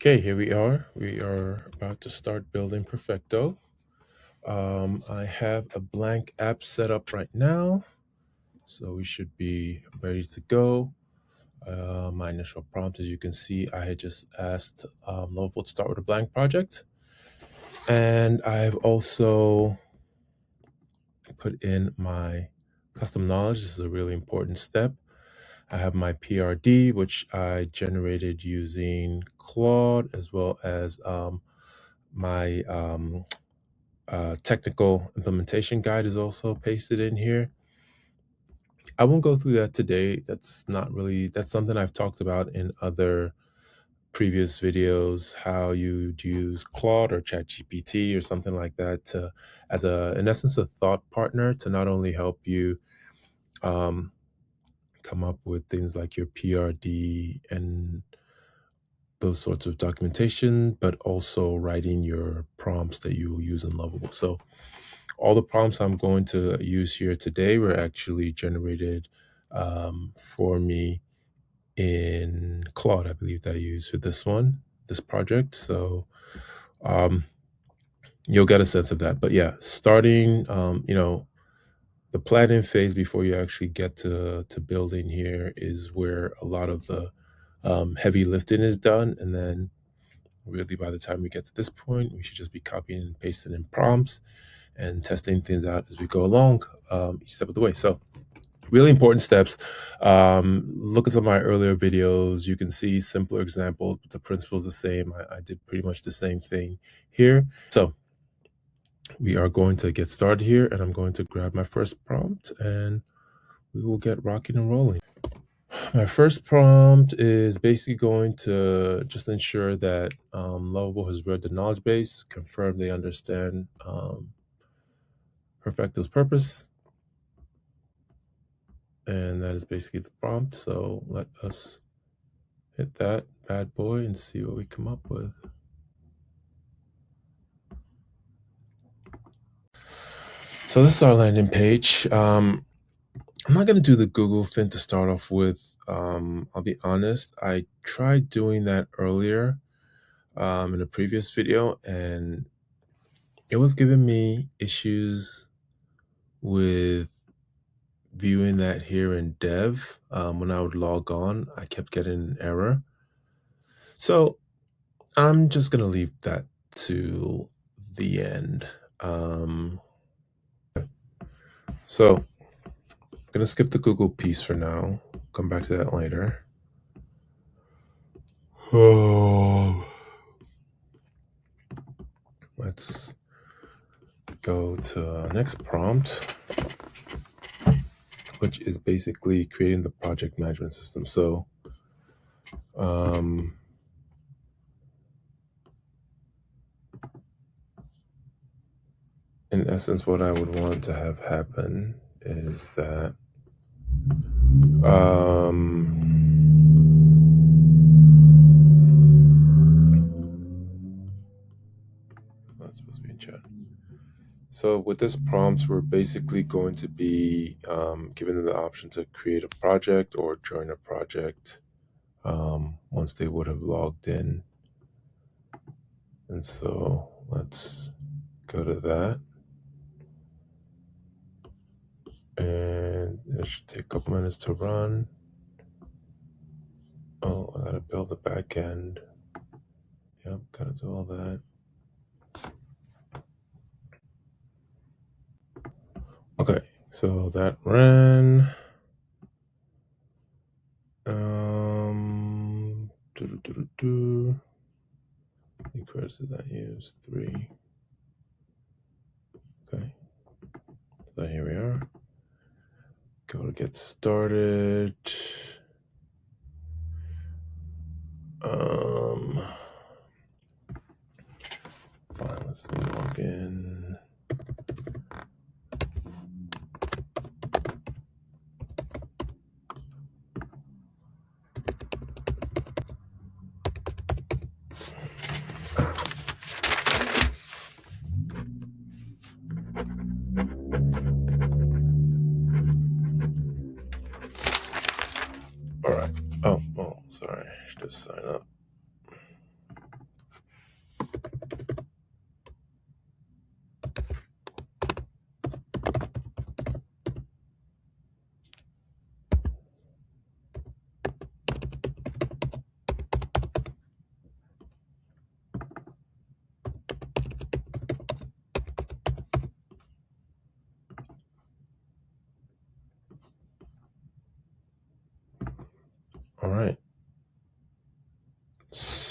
Okay, here we are. We are about to start building Perfecto. I have a blank app set up right now, so we should be ready to go. My initial prompt, as you can see, I had just asked Lovable to start with a blank project. And I've also put in my custom knowledge. This is a really important step. I have my PRD, which I generated using Claude, as well as my technical implementation guide is also pasted in here. I won't go through that today. That's something I've talked about in other previous videos, how you'd use Claude or ChatGPT or something like that as in essence, a thought partner to not only help you um, come up with things like your PRD and those sorts of documentation, but also writing your prompts that you will use in Lovable. So all the prompts I'm going to use here today were actually generated for me in Claude, I believe that I used for this project. So um, you'll get a sense of that. But yeah, starting, the planning phase before you actually get to building here is where a lot of the heavy lifting is done. And then really by the time we get to this point, we should just be copying and pasting in prompts and testing things out as we go along each step of the way. So really important steps. Look at some of my earlier videos. You can see simpler examples, but the principle is the same. I did pretty much the same thing here. So we are going to get started here, and I'm going to grab my first prompt and we will get rocking and rolling. My first prompt is basically going to just ensure that Lovable has read the knowledge base, confirm they understand Perfecto's purpose, and that is basically the prompt. So let us hit that bad boy and see what we come up with. So this is our landing page. I'm not going to do the Google thing to start off with. I'll be honest, I tried doing that earlier in a previous video, and it was giving me issues with viewing that here in dev. When I would log on, I kept getting an error. So I'm just going to leave that to the end. So I'm going to skip the Google piece for now. Come back to that later. Let's go to our next prompt, which is basically creating the project management system. So in essence, what I would want to have happen is that it's not supposed to be in chat. So with this prompt, we're basically going to be giving them the option to create a project or join a project once they would have logged in. And so let's go to that. And it should take a couple minutes to run. Oh, I gotta build the back end. Yep, gotta do all that. Okay, so that ran. Request did I use? 3. Okay, so here we are. Go to get started. Fine, let's log in. All right. Oh, sorry. I should have signed up.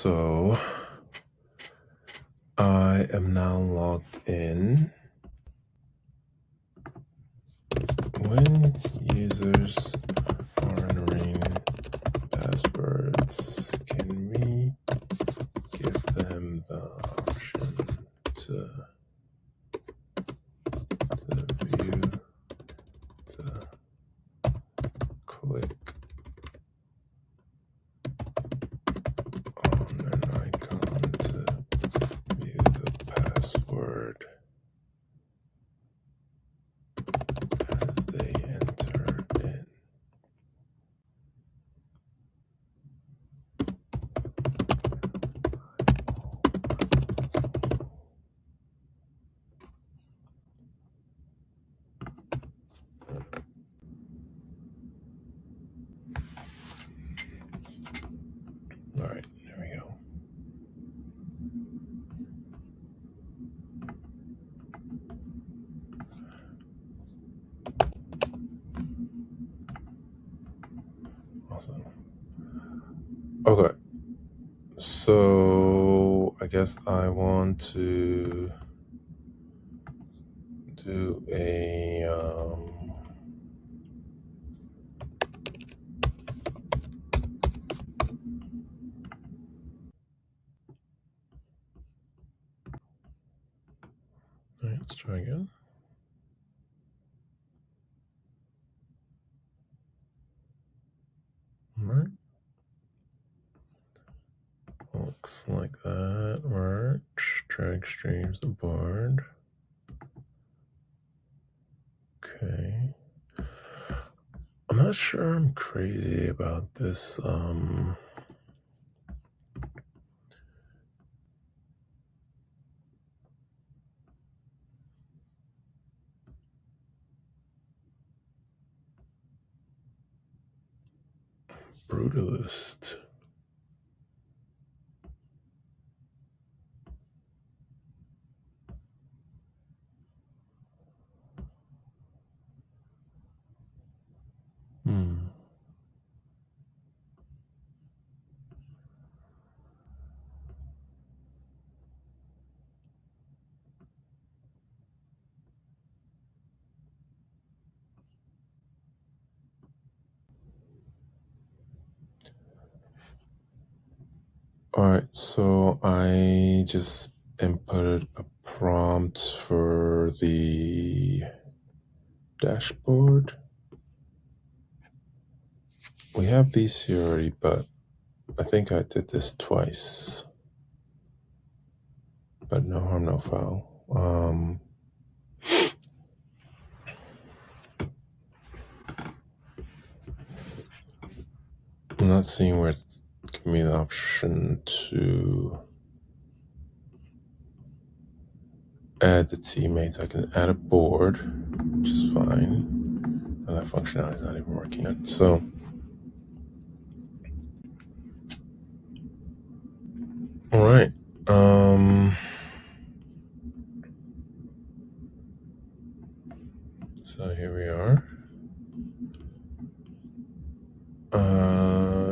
So I am now logged in. When users are entering passwords, can we give them the option to view the click on an icon to view the password as they enter in? All right, there we go. Awesome. Okay, so I guess I want to do a all right, let's try again. All right. Looks like that works. Drag streams the board. Okay. I'm not sure I'm crazy about this. Brutalist. All right, so I just inputted a prompt for the dashboard. We have these here already, but I think I did this twice. But no harm, no foul. I'm not seeing where it's giving me the option to add the teammates. I can add a board, which is fine. And that functionality is not even working yet. So all right. So here we are.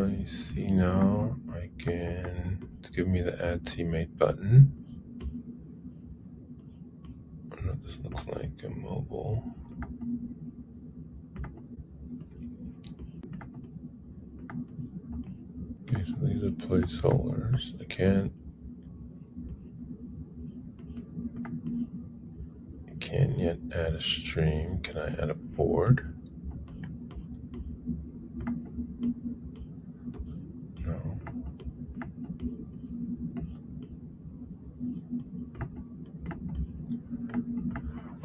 You see now I can, it's giving me the add teammate button. I don't know what this looks like in mobile. Okay, so these are placeholders. I can't yet add a stream. Can I add a board? No.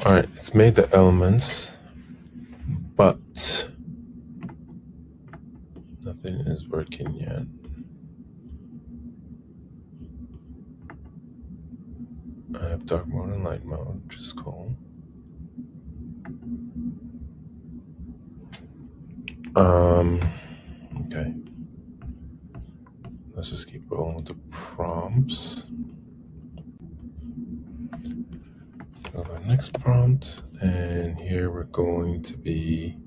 All right, it's made the elements, but nothing is working yet. I have dark mode and light mode, which is cool. Okay. Let's just keep rolling with the prompts. Go to the next prompt, and here we're going to be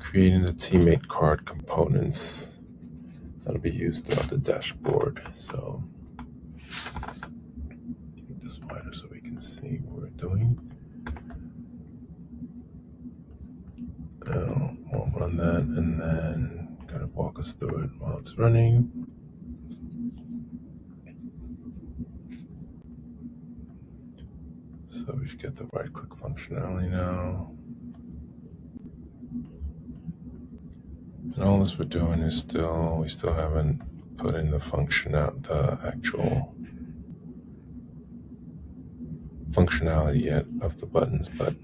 creating the teammate card components. that'll be used throughout the dashboard. So make this wider so we can see what we're doing. We'll run that and then kind of walk us through it while it's running. So we should get the right click functionality now. And all this we're doing is we still haven't put in the actual functionality yet of the buttons, but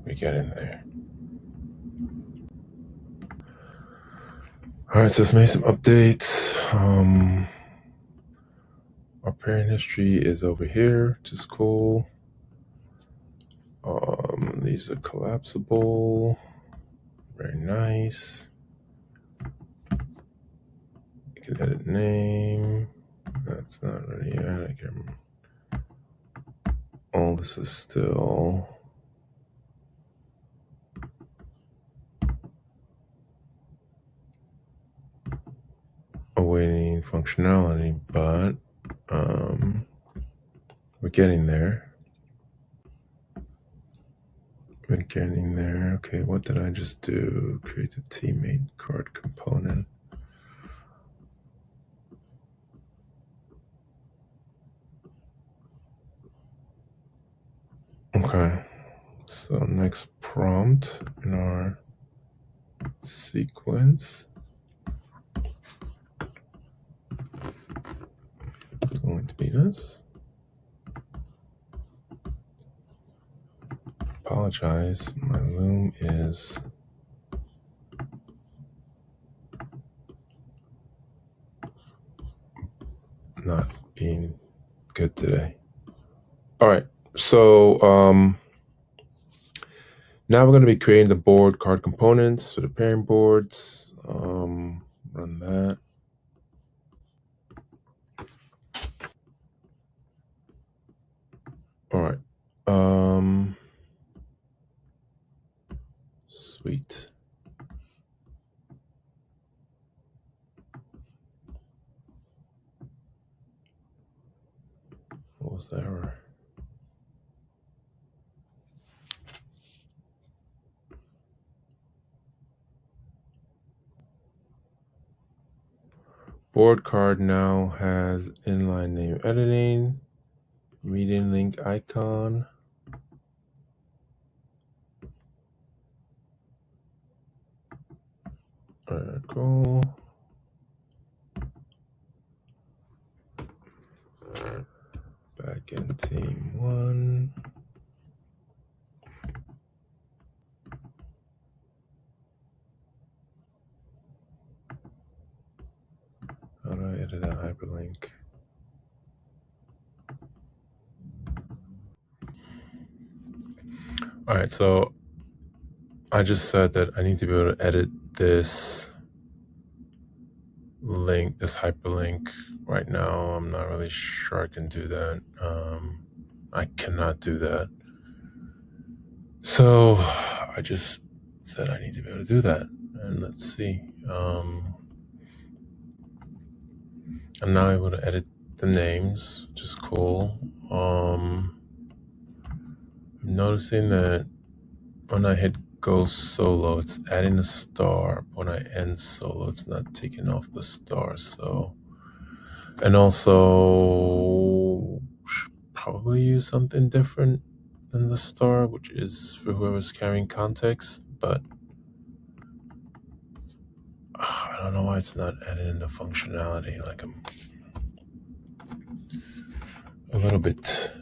we get in there. All right, so let's make some updates. Our pairing history is over here, which is cool. These are collapsible, very nice. You can edit name. That's not ready yet. All this is still awaiting functionality, but we're getting there. Okay, what did I just do? Create a teammate card component. Okay, so next prompt in our sequence is going to be this. Apologize, my Loom is not being good today. All right, so now we're going to be creating the board card components for the pairing boards. Run that. All right. Sweet. What was the error? Board card now has inline name editing, meeting link icon. All right, cool. Backend team 1. How do I edit a hyperlink? All right, so I just said that I need to be able to edit this link, this hyperlink right now. I'm not really sure I can do that. I cannot do that. So I just said I need to be able to do that. And let's see. I'm now able to edit the names, which is cool. I'm noticing that when I hit go solo, it's adding a star. When I end solo, it's not taking off the star. So, and also should probably use something different than the star, which is for whoever's carrying context, but I don't know why it's not adding the functionality. Like, I'm a little bit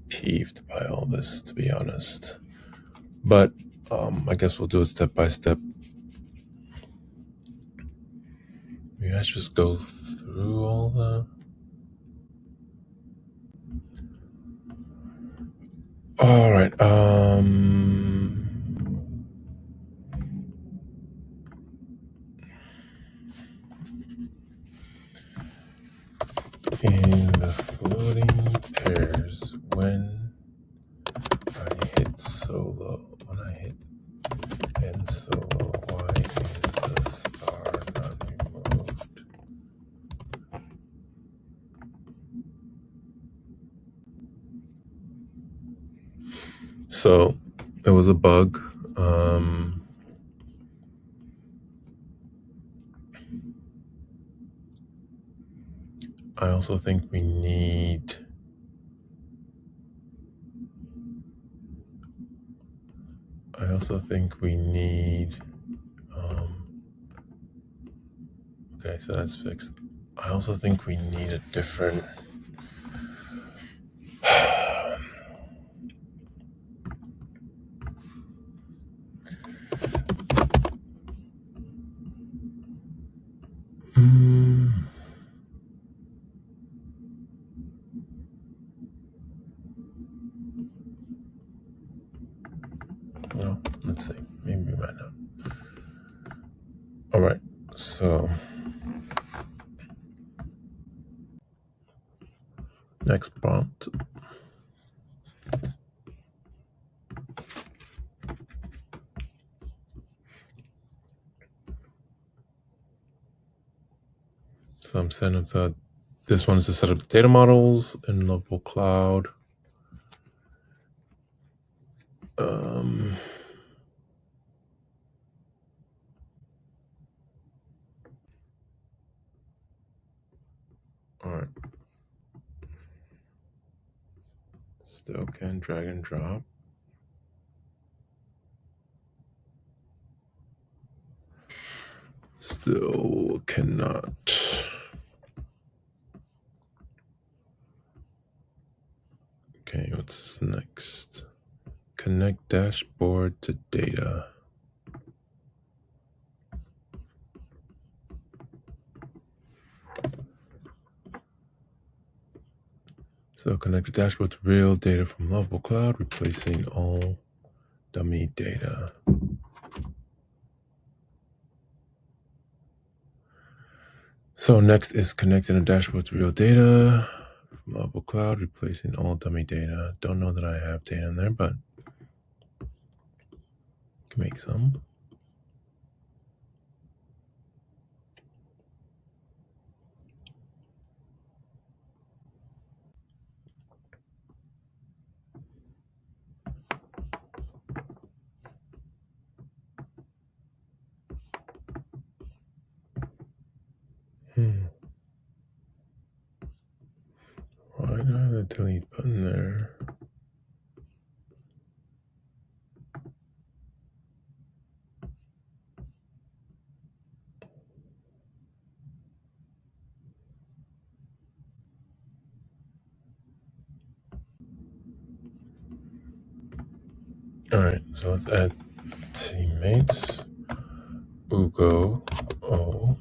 peeved by all this, to be honest. But I guess we'll do it step by step. Maybe I should just go through all the... All right. In the floating pairs, when I hit solo, when I hit end solo, why is the star not removed? So it was a bug. I also think we need okay, so that's fixed. I also think we need a different well, let's see. Maybe we might not. All right. So next prompt. So I'm setting up this one is to set up the data models in Lovable Cloud. All right. Still can drag and drop. Still cannot. Okay, what's next? Connect dashboard to data. So connect the dashboard to real data from Lovable Cloud, replacing all dummy data. So next is connecting a dashboard to real data from Lovable Cloud, replacing all dummy data. Don't know that I have data in there, but can make some. Why do I have a delete button there? All right, so let's add teammates. Ugo. Oh.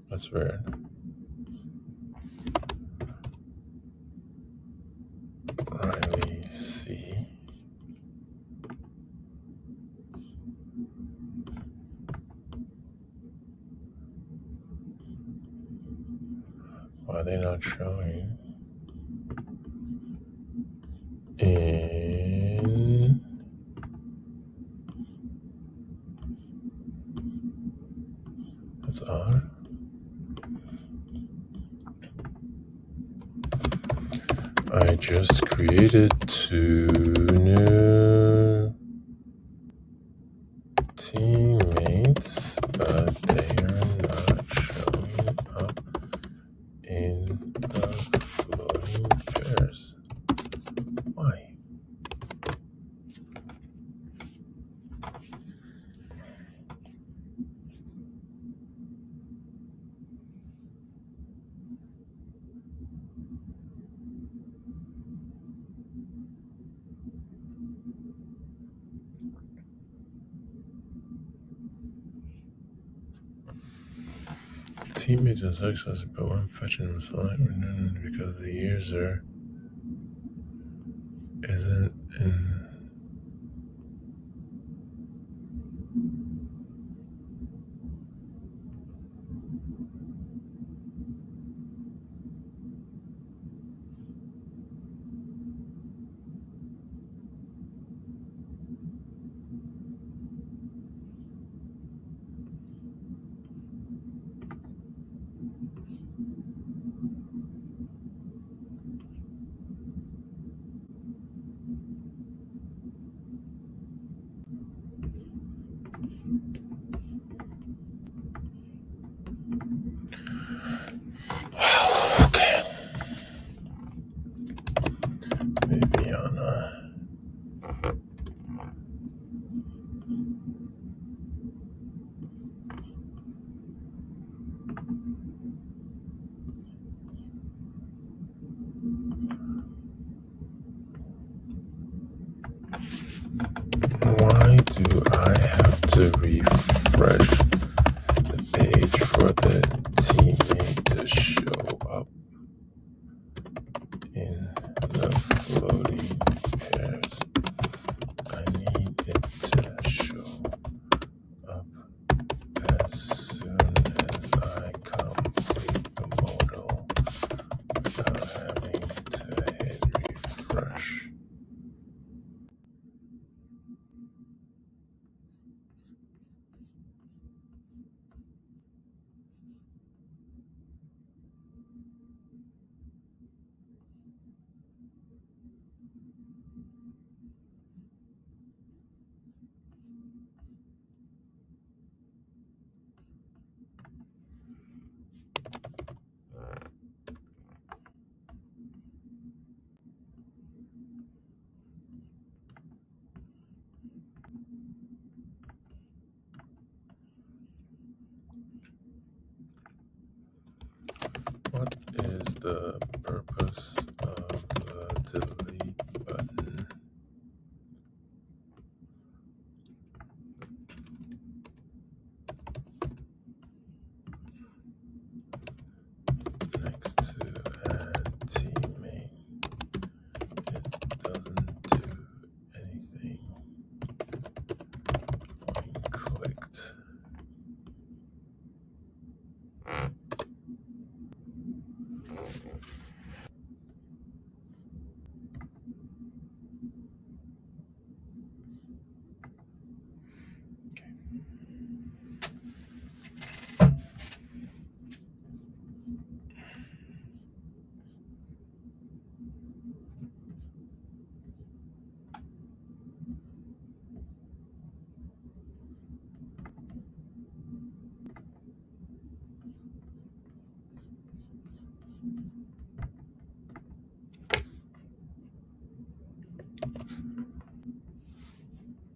That's weird. Riley C. Why are they not showing? In that's odd. I just created 2 new teammates, but they are not showing up in the floating pairs. Why? Teammate is access, but when fetching and select because the user isn't in. Okay. Viviana. Why do I have to refresh the page for the teammate to show up in the floating pairs? I need it to show up as soon as I complete the modal without having to hit refresh. What is the purpose of the delete button? Next to add teammate, it doesn't do anything when clicked.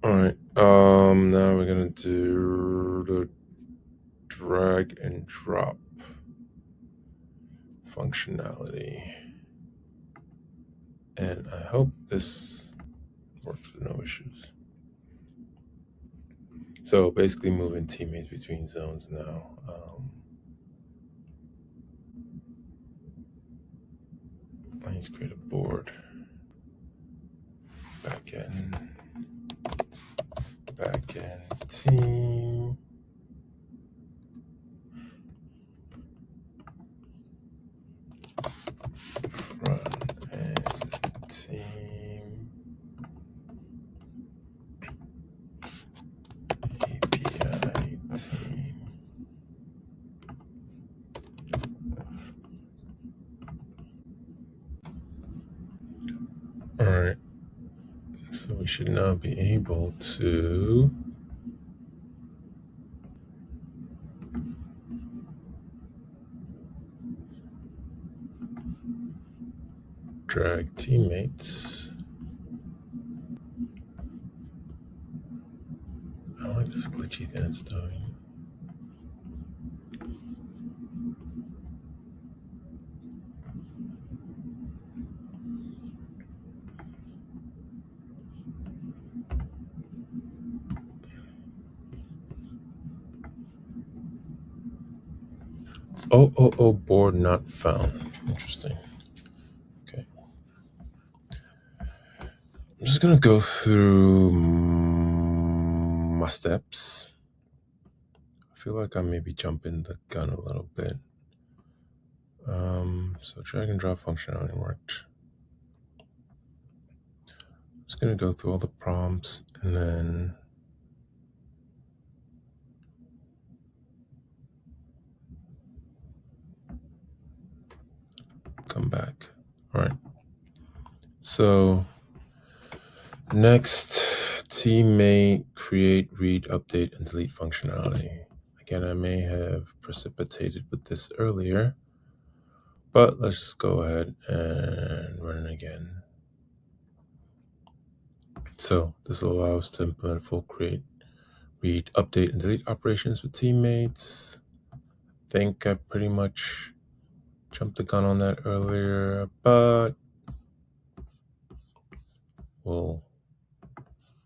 All right. Now we're gonna do the drag and drop functionality, and I hope this works with no issues. So basically, moving teammates between zones now. I need to create a board. Backend team. Front end team. API team. All right. So we should now be able to drag teammates. I don't like this glitchy thing it's doing. Oh, board not found. Interesting. Okay. I'm just gonna go through my steps. I feel like I maybe jumping the gun a little bit. So drag and drop functionality worked. I'm just gonna go through all the prompts and then come back. All right. So next, teammate create, read, update, and delete functionality. I Again, I may have precipitated with this earlier, but let's just go ahead and run it again. So this will allow us to implement full create, read, update, and delete operations with teammates. I think I pretty much jumped the gun on that earlier, but we'll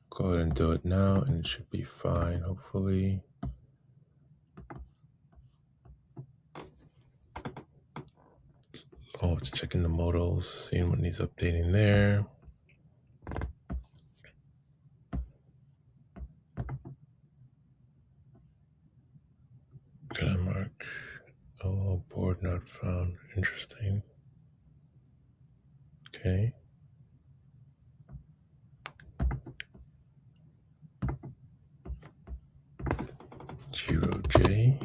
go ahead and do it now, and it should be fine, hopefully. Oh, it's checking the modals, seeing what needs updating there. Can I mark? Oh, board not found. Interesting. Okay. Zero J.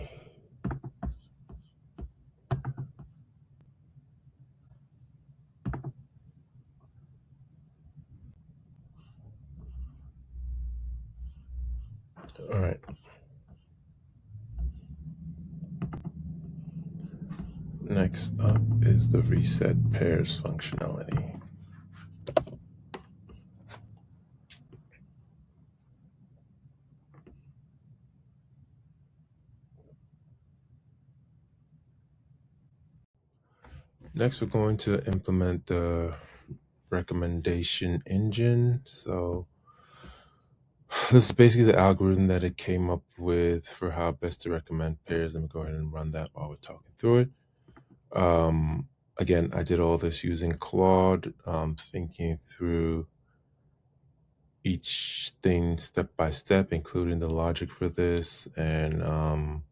All right. Next up is the reset pairs functionality. Next, we're going to implement the recommendation engine. So this is basically the algorithm that it came up with for how best to recommend pairs. Let me go ahead and run that while we're talking through it. Again, I did all this using Claude, thinking through each thing step by step, including the logic for this. And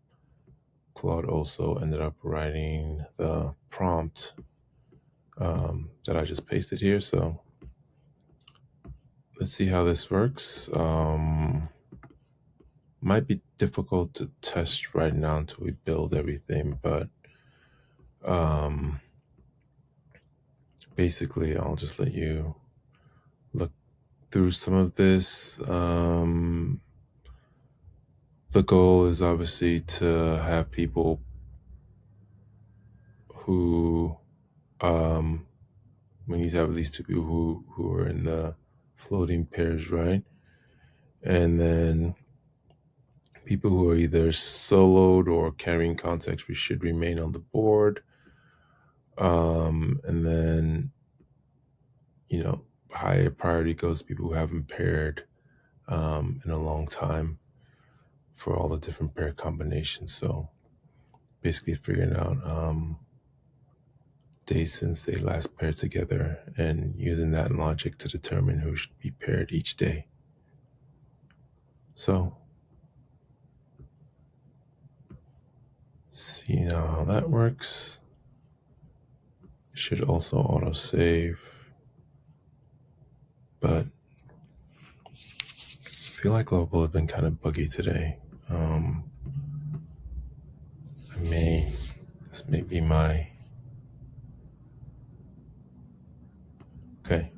Claude also ended up writing the prompt that I just pasted here. So let's see how this works. Might be difficult to test right now until we build everything, but basically I'll just let you look through some of this. The goal is obviously to have people who we need to have at least two people who are in the floating pairs, right? And then people who are either soloed or carrying context, we should remain on the board. And then, you know, higher priority goes to people who haven't paired in a long time for all the different pair combinations. So basically figuring out days since they last paired together and using that logic to determine who should be paired each day. So see now how that works. It should also auto save, but I feel like Lovable has been kind of buggy today. This may be my, okay.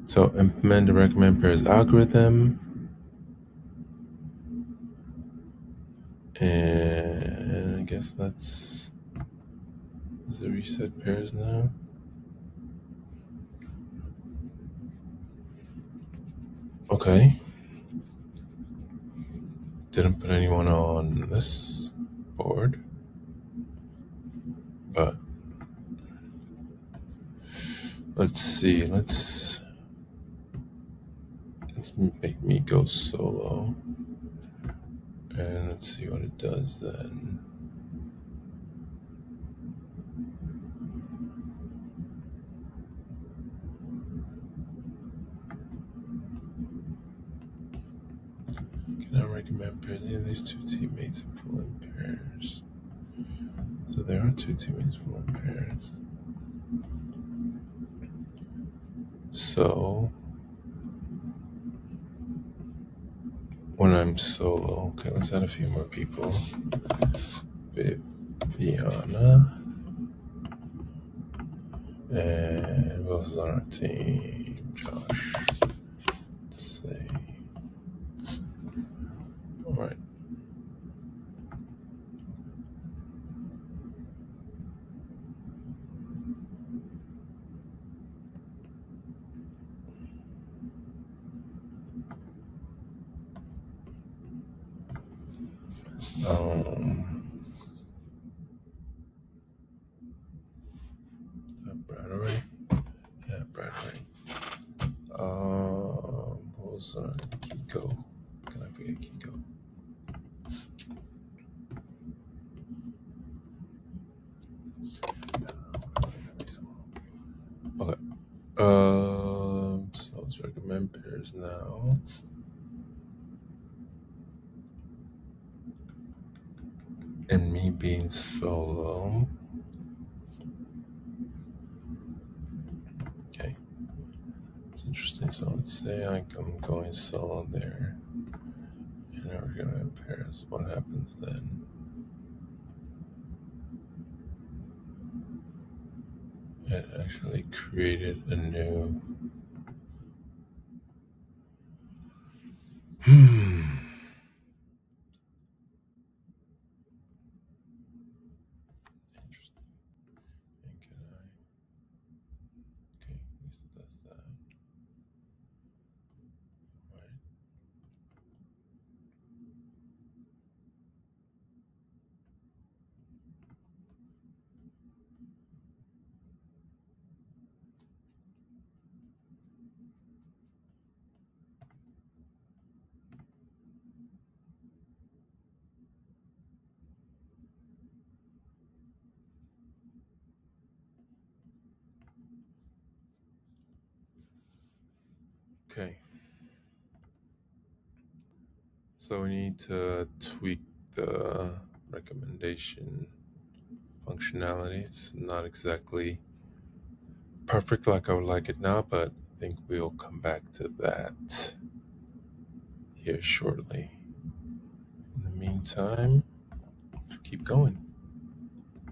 So implement the recommend pairs algorithm. And I guess is it reset pairs now? Okay. Didn't put anyone on this board, but let's see. Let's make me go solo, and let's see what it does then. Can I recommend pairs? Any of these two teammates in full in pairs? So there are two teammates full in pairs. So when I'm solo, okay, let's add a few more people. Viviana. And who else is on our team? Josh. Let's see. All right. Bradbury. Yeah, Bradbury. What was Kiko? Can I forget Kiko? Okay. So let's recommend pairs now. And me being solo. Okay. It's interesting. So let's say I'm going solo there. And now we're going to have pairs. What happens then? It actually created a new. Interesting. And can I? Okay, at least it does that. Right. Okay. So we need to tweak the recommendation functionality. It's not exactly perfect like I would like it now, but I think we'll come back to that here shortly. In the meantime, keep going.